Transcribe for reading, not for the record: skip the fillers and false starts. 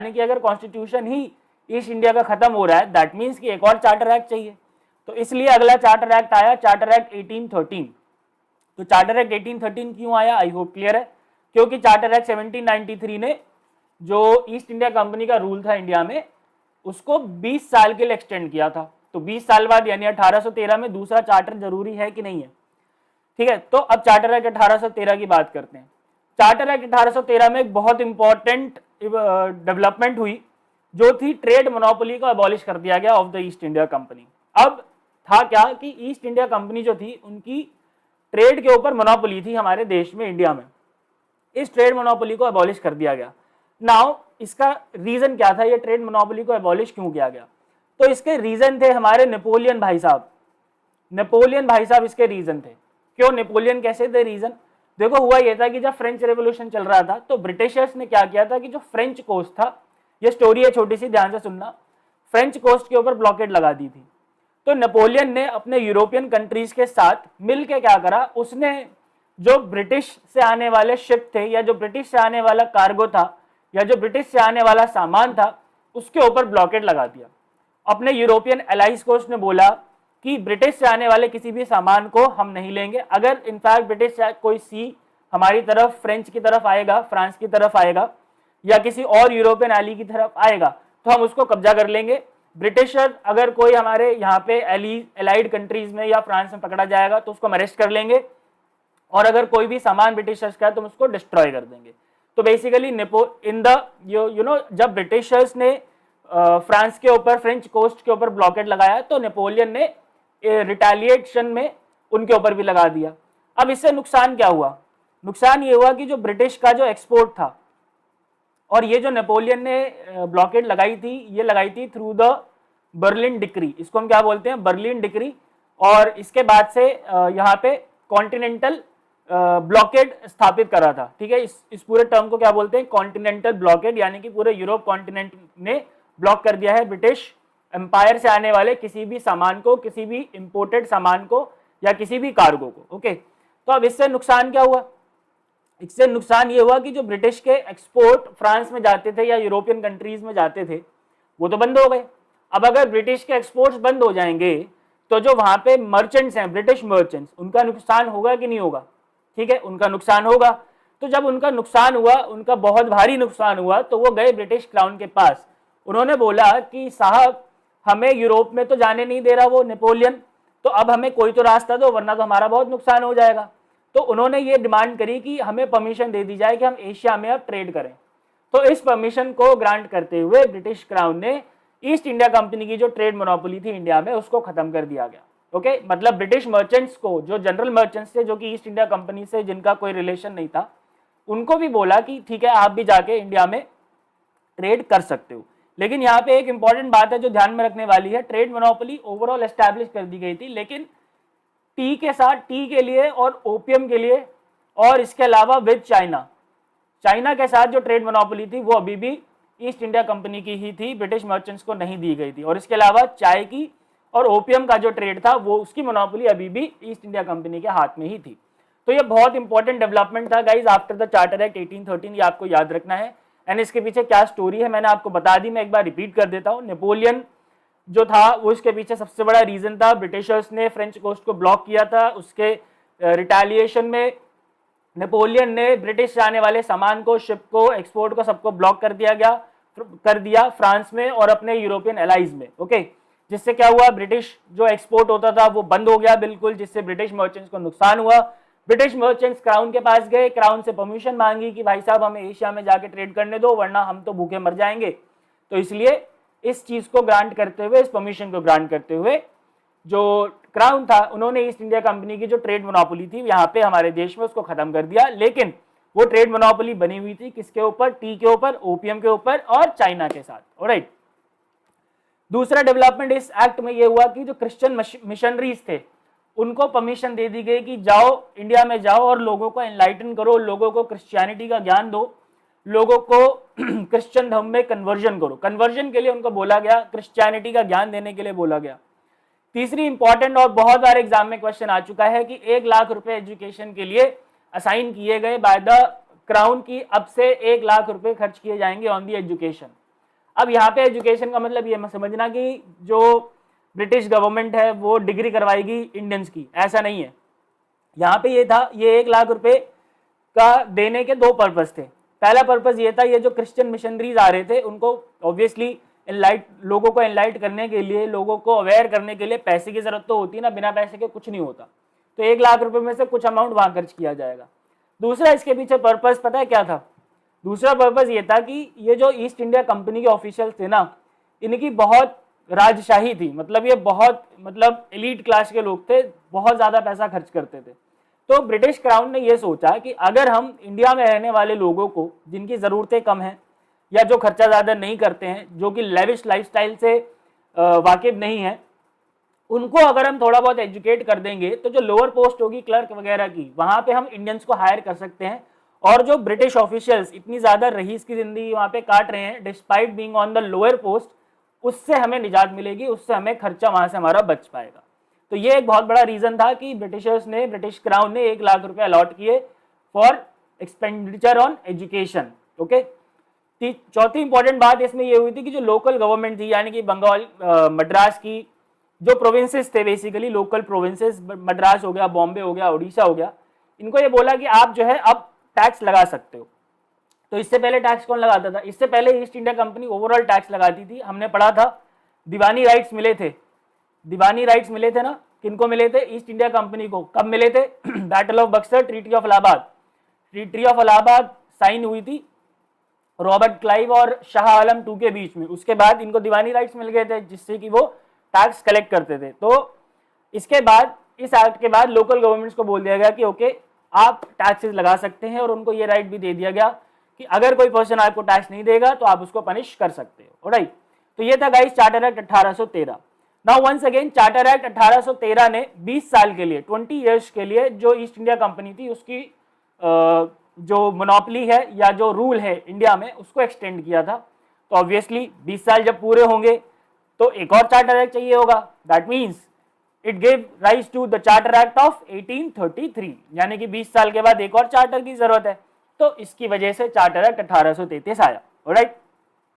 यानी कि अगर कॉन्स्टिट्यूशन ही ईस्ट इंडिया का खत्म हो रहा है, दैट मीन्स कि एक और चार्टर एक्ट चाहिए। तो इसलिए अगला चार्टर एक्ट आया, चार्टर एक्ट 1813। तो चार्टर एक्ट 1813 क्यों आया, आई होप क्लियर है। क्योंकि चार्टर एक्ट 1793 ने जो ईस्ट इंडिया कंपनी का रूल था इंडिया में, उसको 20 साल के लिए एक्सटेंड किया था। तो 20 साल बाद यानी 1813 में दूसरा चार्टर जरूरी है कि नहीं है, ठीक है। तो अब चार्टर एक्ट 1813 की बात करते हैं। चार्टर एक्ट 1813 में एक बहुत इंपॉर्टेंट डेवलपमेंट हुई, जो थी ट्रेड मोनोपोली को अबॉलिश कर दिया गया of the east India company. अब था क्या कि ईस्ट इंडिया कंपनी जो थी उनकी ट्रेड के ऊपर मोनोपोली थी हमारे देश में, इंडिया में। इस ट्रेड मोनोपोली को अबॉलिश कर दिया गया। नाउ इसका रीजन क्या था, ये ट्रेड मोनोपोली को अबॉलिश क्यों किया गया? तो इसके रीजन थे हमारे नेपोलियन भाई साहब। नेपोलियन भाई साहब इसके रीजन थे। क्यों नेपोलियन कैसे थे रीजन? देखो हुआ यह था कि जब फ्रेंच रेवोल्यूशन चल रहा था तो ब्रिटिशर्स ने क्या किया था कि जो फ्रेंच कोस्ट था, ये स्टोरी है छोटी सी, ध्यान से सुनना, फ्रेंच कोस्ट के ऊपर ब्लॉकेड लगा दी थी। तो नेपोलियन ने अपने यूरोपियन कंट्रीज के साथ मिलकर क्या करा, उसने जो ब्रिटिश से आने वाले शिप थे या जो ब्रिटिश से आने वाला कार्गो था या जो ब्रिटिश से आने वाला सामान था, उसके ऊपर ब्लॉकेड लगा दिया। अपने यूरोपियन एलाइज को उसने बोला कि ब्रिटिश से आने वाले किसी भी सामान को हम नहीं लेंगे। अगर इनफैक्ट ब्रिटिश से कोई सी हमारी तरफ, फ्रेंच की तरफ आएगा, फ्रांस की तरफ आएगा या किसी और यूरोपियन एली की तरफ आएगा तो हम उसको कब्जा कर लेंगे। ब्रिटिशर अगर कोई हमारे यहाँ पे एलाइड कंट्रीज में या फ्रांस में पकड़ा जाएगा तो उसको हम अरेस्ट कर लेंगे, और अगर कोई भी सामान ब्रिटिशर्स का है तो हम उसको डिस्ट्रॉय कर देंगे। तो basically in the you know जब ब्रिटिशर्स ने फ्रांस के ऊपर, फ्रेंच कोस्ट के ऊपर ब्लॉकेड लगाया तो नेपोलियन ने रिटेलिएशन में उनके ऊपर भी लगा दिया। अब इससे नुकसान क्या हुआ? नुकसान ये हुआ कि जो ब्रिटिश का जो एक्सपोर्ट था, और ये जो नेपोलियन ने ब्लॉकेड लगाई थी, ये लगाई थी थ्रू द बर्लिन डिक्री। इसको हम क्या बोलते हैं, बर्लिन डिक्री। और इसके बाद से यहाँ पे कॉन्टिनेंटल ब्लॉकेड स्थापित करा था, ठीक है। इस पूरे टर्म को क्या बोलते हैं, कॉन्टिनेंटल ब्लॉकेड, यानी कि पूरे यूरोप कॉन्टिनेंट ने ब्लॉक कर दिया है ब्रिटिश एम्पायर से आने वाले किसी भी सामान को, किसी भी इंपोर्टेड सामान को या किसी भी कार्गो को। ओके, तो अब इससे नुकसान क्या हुआ? इससे नुकसान ये हुआ कि जो ब्रिटिश के एक्सपोर्ट फ्रांस में जाते थे या यूरोपियन कंट्रीज में जाते थे वो तो बंद हो गए। अब अगर ब्रिटिश के एक्सपोर्ट्स बंद हो जाएंगे तो जो वहां पे मर्चेंट्स हैं, ब्रिटिश मर्चेंट्स, उनका नुकसान होगा कि नहीं होगा? ठीक है, उनका नुकसान होगा। तो जब उनका नुकसान हुआ, उनका बहुत भारी नुकसान हुआ, तो वो गए ब्रिटिश क्राउन के पास। उन्होंने बोला कि साहब हमें यूरोप में तो जाने नहीं दे रहा वो नेपोलियन, तो अब हमें कोई तो रास्ता दो, वरना तो हमारा बहुत नुकसान हो जाएगा। तो उन्होंने ये डिमांड करी कि हमें परमिशन दे दी जाए कि हम एशिया में अब ट्रेड करें। तो इस परमिशन को ग्रांट करते हुए ब्रिटिश क्राउन ने ईस्ट इंडिया कंपनी की जो ट्रेड मोनोपोली थी इंडिया में, उसको खत्म कर दिया गया। ओके, मतलब ब्रिटिश मर्चेंट्स को, जो जनरल मर्चेंट्स थे जो कि ईस्ट इंडिया कंपनी से जिनका कोई रिलेशन नहीं था, उनको भी बोला कि ठीक है आप भी जाके इंडिया में ट्रेड कर सकते हो। लेकिन यहाँ पे एक इंपॉर्टेंट बात है जो ध्यान में रखने वाली है, ट्रेड मोनोपोली ओवरऑल एस्टैब्लिश कर दी गई थी, लेकिन टी के साथ, टी के लिए और ओपियम के लिए, और इसके अलावा विद चाइना, चाइना के साथ जो ट्रेड मोनोपोली थी वो अभी भी ईस्ट इंडिया कंपनी की ही थी, ब्रिटिश मर्चेंट्स को नहीं दी गई थी। और इसके अलावा चाय की और ओपियम का जो ट्रेड था वो, उसकी मोनोपोली अभी भी ईस्ट इंडिया कंपनी के हाथ में ही थी। तो ये बहुत इंपॉर्टेंट डेवलपमेंट था guys after the charter act 1813, ये आपको याद रखना है। एंड इसके पीछे क्या स्टोरी है मैंने आपको बता दी, मैं एक बार रिपीट कर देता हूँ। नेपोलियन जो था वो इसके पीछे सबसे बड़ा रीजन था। ब्रिटिशर्स ने फ्रेंच कोस्ट को ब्लॉक किया था, उसके रिटेलिएशन में नेपोलियन ने ब्रिटिश से आने वाले सामान को, शिप को, एक्सपोर्ट को, सबको ब्लॉक कर दिया फ्रांस में और अपने यूरोपियन एलाइज में। ओके, जिससे क्या हुआ, ब्रिटिश जो एक्सपोर्ट होता था वो बंद हो गया बिल्कुल, जिससे ब्रिटिश मर्चेंट्स को नुकसान हुआ। ब्रिटिश मर्चेंट्स क्राउन के पास गए, क्राउन से परमिशन मांगी कि भाई साहब हमें एशिया में जाके ट्रेड करने दो, वरना हम तो भूखे मर जाएंगे। तो इसलिए इस चीज को ग्रांट करते हुए, इस परमिशन को ग्रांट करते हुए जो क्राउन था, उन्होंने ईस्ट इंडिया कंपनी की जो ट्रेड मोनोपोली थी यहाँ पे हमारे देश में, उसको खत्म कर दिया। लेकिन वो ट्रेड मोनोपोली बनी हुई थी किसके ऊपर? टी के ऊपर, ओपियम के ऊपर और चाइना के साथ। ऑलराइट, दूसरा डेवलपमेंट इस एक्ट में ये हुआ कि जो क्रिश्चियन मिशनरीज थे उनको परमिशन दे दी गई कि जाओ, इंडिया में जाओ और लोगों को एनलाइटन करो, लोगों को क्रिश्चियनिटी का ज्ञान दो, लोगों को क्रिश्चियन धर्म में कन्वर्जन करो। कन्वर्जन के लिए उनको बोला गया, क्रिश्चियनिटी का ज्ञान देने के लिए बोला गया। तीसरी इंपॉर्टेंट और बहुत बार एग्जाम में क्वेश्चन आ चुका है कि 1 लाख रुपए एजुकेशन के लिए असाइन किए गए बाय द क्राउन की, अब से 1 लाख रुपए खर्च किए जाएंगे ऑन दी एजुकेशन। अब यहाँ पे एजुकेशन का मतलब ये मत समझना कि जो ब्रिटिश गवर्नमेंट है वो डिग्री करवाएगी इंडियंस की, ऐसा नहीं है। यहाँ पे ये था, ये 1 लाख रुपए का देने के 2 पर्पस थे। पहला पर्पस ये था, ये जो क्रिश्चियन मिशनरीज आ रहे थे उनको ऑब्वियसली लोगों को एनलाइट करने के लिए, लोगों को अवेयर करने के लिए पैसे की जरूरत तो होती है ना, बिना पैसे के कुछ नहीं होता। तो 1 लाख रुपए में से कुछ अमाउंट वहां खर्च किया जाएगा। दूसरा इसके पीछे पर्पस पता है क्या था? दूसरा पर्पस ये था कि ये जो ईस्ट इंडिया कंपनी के ऑफिशियल थे ना, इनकी बहुत राजशाही थी, मतलब ये बहुत एलीट क्लास के लोग थे, बहुत ज्यादा पैसा खर्च करते थे। तो ब्रिटिश क्राउन ने ये सोचा कि अगर हम इंडिया में रहने वाले लोगों को, जिनकी ज़रूरतें कम हैं या जो खर्चा ज़्यादा नहीं करते हैं, जो कि लेविश लाइफस्टाइल से वाकिफ नहीं है, उनको अगर हम थोड़ा बहुत एजुकेट कर देंगे तो जो लोअर पोस्ट होगी क्लर्क वगैरह की, वहाँ पे हम इंडियंस को हायर कर सकते हैं। और जो ब्रिटिश ऑफिशियल्स इतनी ज़्यादा रईस की ज़िंदगी वहाँ पे काट रहे हैं despite being on the lower post, उससे हमें निजात मिलेगी, उससे हमें खर्चा वहाँ से हमारा बच पाएगा। तो ये एक बहुत बड़ा रीजन था कि ब्रिटिश क्राउन ने 1 लाख रुपए अलॉट किए for expenditure on education. Okay, चौथी इंपॉर्टेंट बात इसमें ये हुई थी कि जो लोकल गवर्नमेंट थी, यानी कि बंगाल, मद्रास की जो प्रोविंसेस थे, बेसिकली लोकल प्रोविंसेस, मद्रास हो गया, बॉम्बे हो गया, उड़ीसा हो गया, इनको ये बोला कि आप जो है अब टैक्स लगा सकते हो। तो इससे पहले टैक्स कौन लगाता था? इससे पहले east India company overall tax लगाती थी। हमने पढ़ा था दीवानी राइट्स मिले थे, दीवानी राइट्स मिले थे ना, किनको मिले थे? ईस्ट इंडिया कंपनी को। कब मिले थे? Battle of Buxar, treaty of Allahabad. Treaty of Allahabad sign हुई थी रॉबर्ट क्लाइव और शाह आलम II के बीच में। उसके बाद इनको दीवानी राइट्स मिल गए थे, जिससे कि वो टैक्स कलेक्ट करते थे। तो इसके बाद, इस एक्ट के बाद लोकल गवर्नमेंट्स को बोल दिया गया कि ओके, आप टैक्सेस लगा सकते हैं, और उनको ये राइट भी दे दिया गया कि अगर कोई पर्सन आपको टैक्स नहीं देगा तो आप उसको पनिश कर सकते हो। ऑलराइट, तो ये था guys charter act 1813। Now once again, charter act 1813 ने 20 साल के लिए, 20 ईयर्स के लिए, जो ईस्ट इंडिया कंपनी थी उसकी जो मोनोपोली है या जो रूल है इंडिया में, उसको एक्सटेंड किया था। तो ऑब्वियसली 20 साल जब पूरे होंगे तो एक और चार्टर एक्ट चाहिए होगा। That means it gave rise to the charter act of 1833, यानी कि 20 साल के बाद एक और चार्टर की जरूरत है। तो इसकी वजह से चार्टर एक्ट 1833 आया। ऑलराइट,